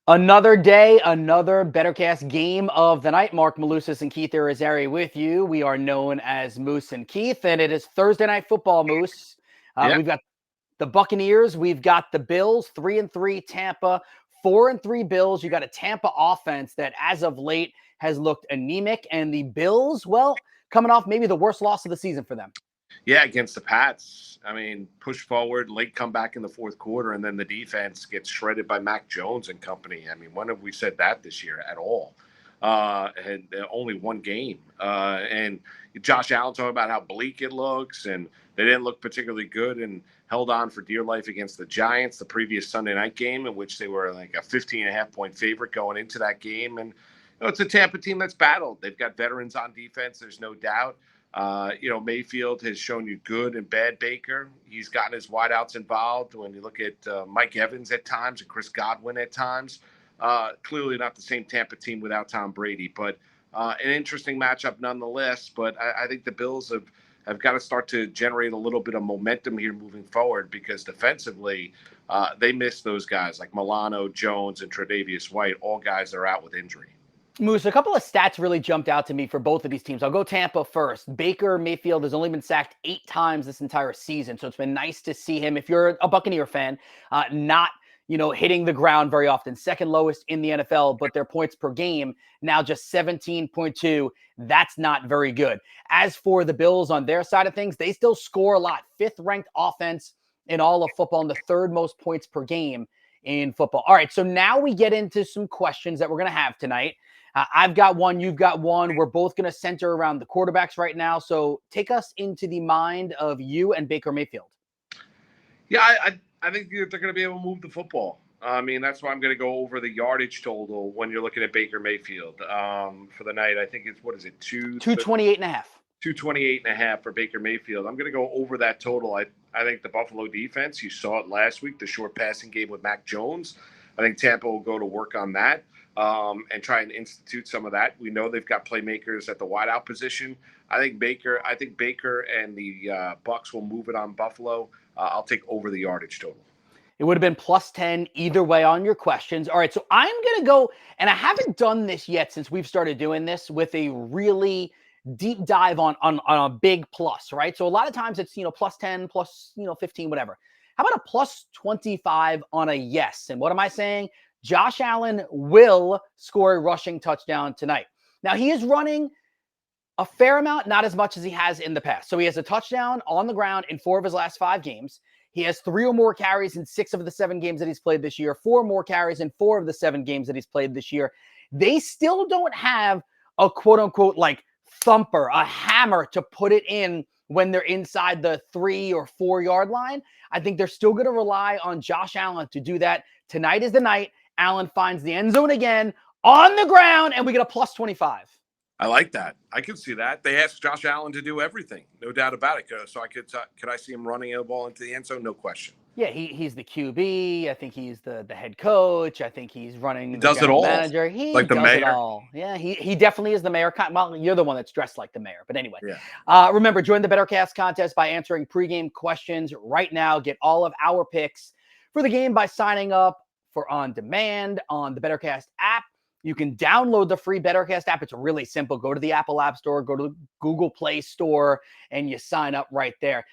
Another day, another BettorCast game of the night. Marc, Malusis, and Keith Irizarry with you. We are known as Moose and Keith, and it is Thursday Night Football, Moose. Yeah, We've got the Buccaneers. We've got the Bills, 3-3 Tampa, 4-3 Bills. You got a Tampa offense that, as of late, has looked anemic, and the Bills, well, coming off maybe the worst loss of the season for them. yeah, against the Pats. I mean, push forward, late comeback in the fourth quarter, and then the defense gets shredded by Mac Jones and company. I mean, when have we said that this year at all? Had only one game, and Josh Allen talking about how bleak it looks, and they didn't look particularly good, and held on for dear life against the Giants the previous Sunday night game, in which they were like a 15.5-point favorite going into that game, and it's a Tampa team that's battled. They've got veterans on defense. There's no doubt. Mayfield has shown you good and bad Baker. He's gotten his wideouts involved. When you look at Mike Evans at times and Chris Godwin at times, clearly not the same Tampa team without Tom Brady, but an interesting matchup nonetheless. But I think the Bills have got to start to generate a little bit of momentum here moving forward, because defensively they miss those guys like Milano, Jones, and Tre'Davious White, all guys that are out with injury. Moose, a couple of stats really jumped out to me for both of these teams. I'll go Tampa first. Baker Mayfield has only been sacked 8 times this entire season, so it's been nice to see him, if you're a Buccaneer fan, not hitting the ground very often. Second lowest in the NFL, but their points per game now just 17.2. That's not very good. As for the Bills on their side of things, they still score a lot. 5th-ranked offense in all of football and the 3rd most points per game in football. All right, so now we get into some questions that we're going to have tonight. I've got one, you've got one. We're both going to center around the quarterbacks right now. So take us into the mind of you and Baker Mayfield. Yeah, I think they're going to be able to move the football. I mean, that's why I'm going to go over the yardage total when you're looking at Baker Mayfield for the night. I think it's, what is it, 228.5. 228.5 for Baker Mayfield. I'm going to go over that total. I think the Buffalo defense, you saw it last week, the short passing game with Mac Jones. I think Tampa will go to work on that and try and institute some of that. We know they've got playmakers at the wideout position. I think Baker and the Bucs will move it on Buffalo. I'll take over the yardage total. It would have been +10 either way on your questions. All right, so I'm going to go, and I haven't done this yet since we've started doing this, with a really deep dive on a big plus, right? So a lot of times it's, +10, +15, whatever. How about a +25 on a yes? And what am I saying? Josh Allen will score a rushing touchdown tonight. Now, he is running a fair amount, not as much as he has in the past. So he has a touchdown on the ground in 4 of his last 5 games. He has 3 or more carries in 6 of the 7 games that he's played this year, 4 more carries in 4 of the 7 games that he's played this year. They still don't have a quote-unquote like thumper, a hammer to put it in when they're inside the 3 or 4 yard line. I think they're still going to rely on Josh Allen to do that. Tonight is the night. Allen finds the end zone again on the ground, and we get a +25. I like that. I could see that. They asked Josh Allen to do everything, no doubt about it. So could I see him running a ball into the end zone? No question. Yeah, he's the QB. I think he's the head coach. I think he's running He the does it general all. manager. He Like the does mayor. it all. Yeah, he definitely is the mayor. Well, you're the one that's dressed like the mayor. But anyway, Yeah. Remember, join the BettorCast contest by answering pregame questions right now. Get all of our picks for the game by signing up for On Demand on the BettorCast app. You can download the free BettorCast app. It's really simple. Go to the Apple App Store, go to the Google Play Store, and you sign up right there.